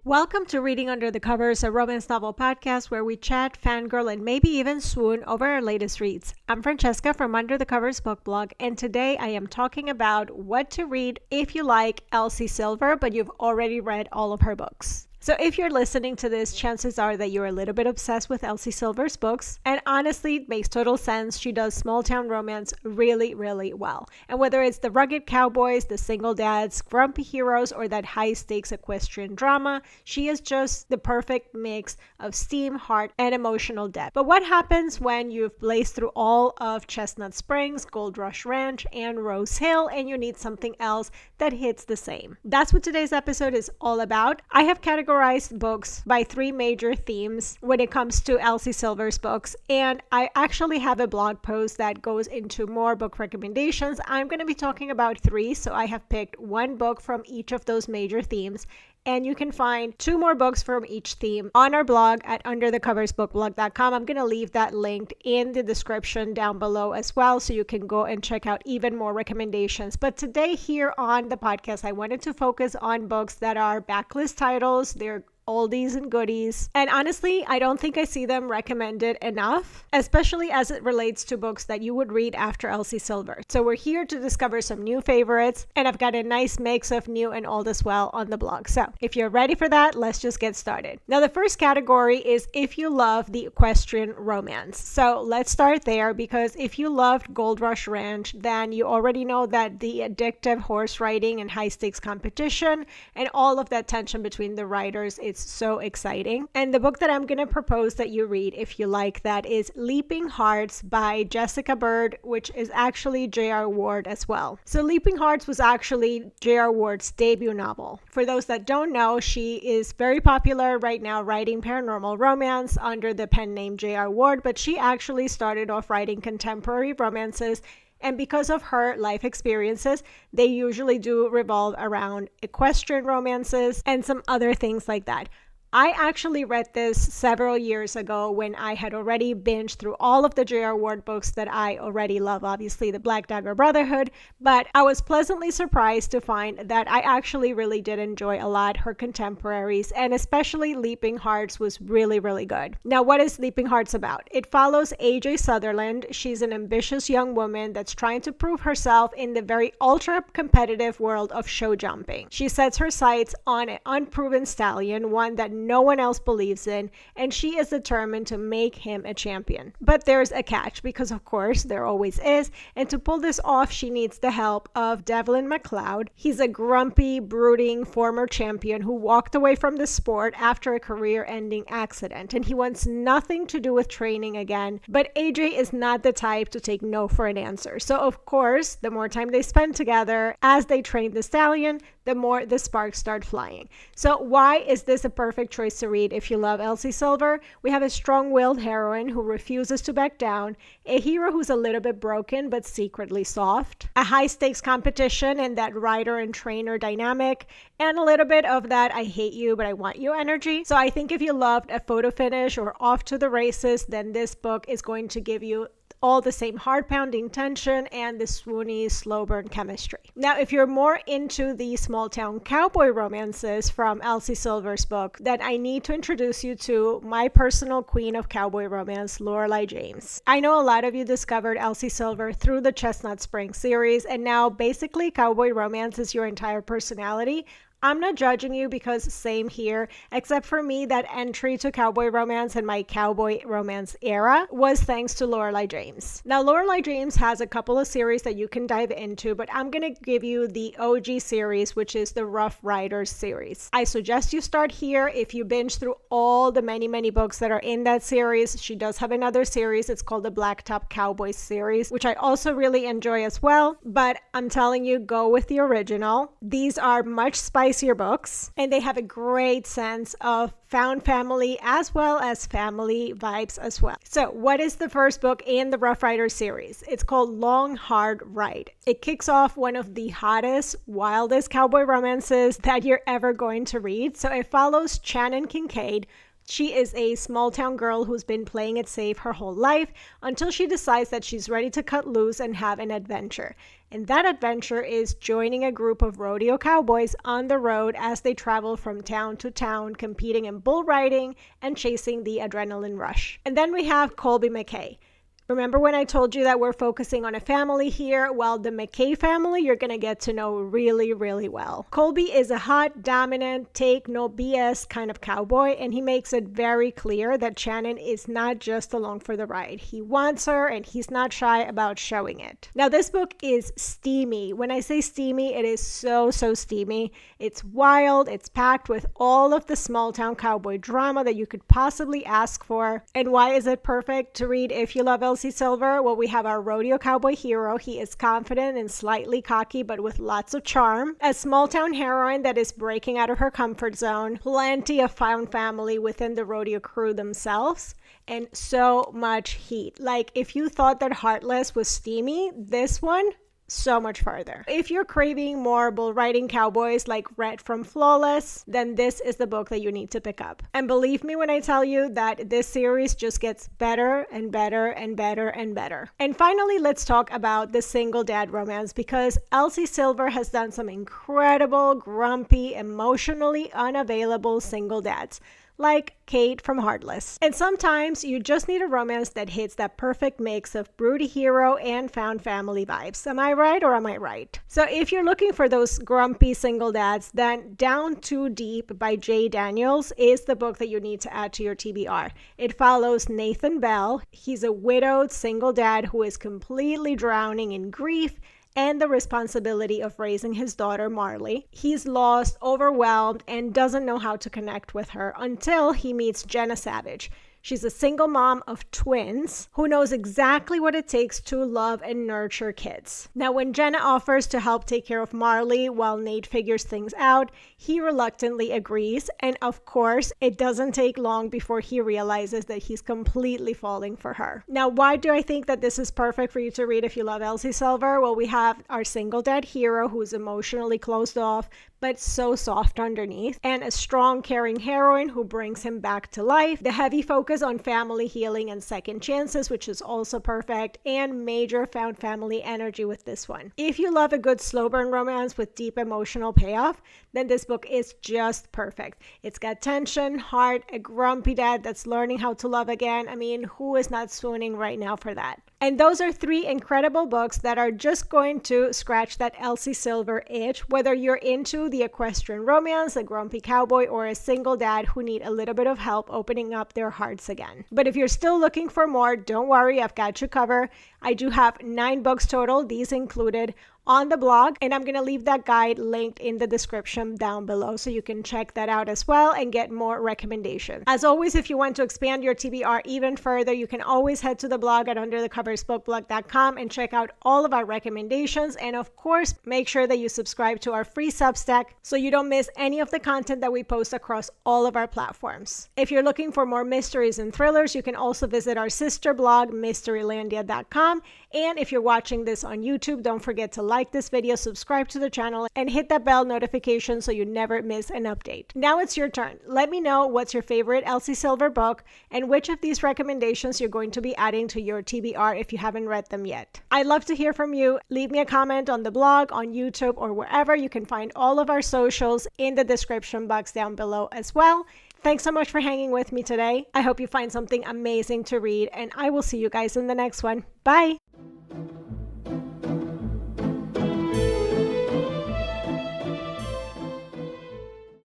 Welcome to Reading Under the Covers, a romance novel podcast where we chat, fangirl, and maybe even swoon over our latest reads. I'm Francesca from Under the Covers book blog, and today I am talking about what to read if you like Elsie Silver, but you've already read all of her books. So if you're listening to this, chances are that you're a little bit obsessed with Elsie Silver's books. And honestly, it makes total sense. She does small town romance really, really well. And whether it's the rugged cowboys, the single dads, grumpy heroes, or that high stakes equestrian drama, she is just the perfect mix of steam, heart, and emotional depth. But what happens when you've blazed through all of Chestnut Springs, Gold Rush Ranch, and Rose Hill, and you need something else that hits the same? That's what today's episode is all about. I have categorized books by three major themes when it comes to Elsie Silver's books, and I actually have a blog post that goes into more book recommendations. I'm going to be talking about three, so I have picked one book from each of those major themes, and you can find two more books from each theme on our blog at underthecoversbookblog.com. I'm going to leave that linked in the description down below as well, so you can go and check out even more recommendations. But today here on the podcast, I wanted to focus on books that are backlist titles. They're oldies and goodies. And honestly, I don't think I see them recommended enough, especially as it relates to books that you would read after Elsie Silver. So we're here to discover some new favorites, and I've got a nice mix of new and old as well on the blog. So if you're ready for that, let's just get started. Now, the first category is if you love the equestrian romance. So let's start there, because if you loved Gold Rush Ranch, then you already know that the addictive horse riding and high stakes competition and all of that tension between the riders is so exciting. And the book that I'm going to propose that you read if you like that is Leaping Hearts by Jessica Bird, which is actually J.R. Ward as well. So Leaping Hearts was actually J.R. Ward's debut novel. For those that don't know, she is very popular right now writing paranormal romance under the pen name J.R. Ward, but she actually started off writing contemporary romances. And because of her life experiences, they usually do revolve around equestrian romances and some other things like that. I actually read this several years ago when I had already binged through all of the J.R. Ward books that I already love, obviously the Black Dagger Brotherhood, but I was pleasantly surprised to find that I actually really did enjoy a lot her contemporaries, and especially Leaping Hearts was really, really good. Now, what is Leaping Hearts about? It follows AJ Sutherland. She's an ambitious young woman that's trying to prove herself in the very ultra-competitive world of show jumping. She sets her sights on an unproven stallion, one that no one else believes in, and she is determined to make him a champion. But there's a catch, because of course there always is, and to pull this off she needs the help of Devlin McLeod. He's a grumpy, brooding former champion who walked away from the sport after a career-ending accident, and he wants nothing to do with training again. But AJ is not the type to take no for an answer. So of course, the more time they spend together as they train the stallion, the more the sparks start flying. So why is this a perfect choice to read if you love Elsie Silver? We have a strong-willed heroine who refuses to back down, a hero who's a little bit broken but secretly soft, a high-stakes competition and that rider and trainer dynamic, and a little bit of that I hate you but I want you energy. So I think if you loved a photo finish or Off to the Races, then this book is going to give you all the same heart-pounding tension and the swoony, slow burn chemistry. Now, if you're more into the small-town cowboy romances from Elsie Silver's book, then I need to introduce you to my personal queen of cowboy romance, Lorelei James. I know a lot of you discovered Elsie Silver through the Chestnut Springs series, and now basically cowboy romance is your entire personality. I'm not judging you, because same here, except for me, that entry to cowboy romance and my cowboy romance era was thanks to Lorelei James. Now, Lorelei James has a couple of series that you can dive into, but I'm going to give you the OG series, which is the Rough Riders series. I suggest you start here if you binge through all the many, many books that are in that series. She does have another series. It's called the Blacktop Cowboys series, which I also really enjoy as well, but I'm telling you, go with the original. These are much spicier books, and they have a great sense of found family as well as family vibes as well. So what is the first book in the Rough Riders series? It's called Long Hard Ride. It kicks off one of the hottest, wildest cowboy romances that you're ever going to read. So it follows Channing Kincaid, She is a small town girl who's been playing it safe her whole life until she decides that she's ready to cut loose and have an adventure. And that adventure is joining a group of rodeo cowboys on the road as they travel from town to town, competing in bull riding and chasing the adrenaline rush. And then we have Colby McKay. Remember when I told you that we're focusing on a family here? Well, the McKay family you're going to get to know really, really well. Colby is a hot, dominant, take no BS kind of cowboy, and he makes it very clear that Shannon is not just along for the ride. He wants her, and he's not shy about showing it. Now, this book is steamy. When I say steamy, it is so steamy. It's wild. It's packed with all of the small town cowboy drama that you could possibly ask for. And why is it perfect to read if you love Elsie Silver? Well, we have our rodeo cowboy hero. He is confident and slightly cocky, but with lots of charm. A small town heroine that is breaking out of her comfort zone. Plenty of found family within the rodeo crew themselves. And so much heat. Like, if you thought that Heartless was steamy, this one, so much farther. If you're craving more bull riding cowboys like Red from Flawless, then this is the book that you need to pick up. And believe me when I tell you that this series just gets better and better and better and better. And finally, let's talk about the single dad romance, because Elsie Silver has done some incredible, grumpy, emotionally unavailable single dads, like Kate from Heartless. And sometimes you just need a romance that hits that perfect mix of broody hero and found family vibes. Am I right or am I right? So if you're looking for those grumpy single dads, then Down Too Deep by Jay Daniels is the book that you need to add to your TBR. It follows Nathan Bell. He's a widowed single dad who is completely drowning in grief and the responsibility of raising his daughter, Marley. He's lost, overwhelmed, and doesn't know how to connect with her until he meets Jenna Savage. She's a single mom of twins who knows exactly what it takes to love and nurture kids. Now, when Jenna offers to help take care of Marley while Nate figures things out, he reluctantly agrees. And of course, it doesn't take long before he realizes that he's completely falling for her. Now, why do I think that this is perfect for you to read if you love Elsie Silver? Well, we have our single dad hero who's emotionally closed off, but so soft underneath, and a strong, caring heroine who brings him back to life. The heavy focus on family healing and second chances, which is also perfect, and major found family energy with this one. If you love a good slow burn romance with deep emotional payoff, then this book is just perfect. It's got tension, heart, a grumpy dad that's learning how to love again. I mean, who is not swooning right now for that? And those are 3 incredible books that are just going to scratch that Elsie Silver itch, whether you're into the equestrian romance, a grumpy cowboy, or a single dad who need a little bit of help opening up their hearts again. But if you're still looking for more, don't worry, I've got you covered. I do have 9 books total, these included, on the blog, and I'm going to leave that guide linked in the description down below so you can check that out as well and get more recommendations. As always, if you want to expand your TBR even further, you can always head to the blog at underthecoversbookblog.com and check out all of our recommendations. And of course, make sure that you subscribe to our free Substack so you don't miss any of the content that we post across all of our platforms. If you're looking for more mysteries and thrillers, you can also visit our sister blog, mysterylandia.com. And if you're watching this on YouTube, don't forget to like this video, subscribe to the channel, and hit that bell notification so you never miss an update. Now it's your turn. Let me know what's your favorite Elsie Silver book and which of these recommendations you're going to be adding to your TBR if you haven't read them yet. I'd love to hear from you. Leave me a comment on the blog, on YouTube, or wherever. You can find all of our socials in the description box down below as well. Thanks so much for hanging with me today. I hope you find something amazing to read, and I will see you guys in the next one. Bye!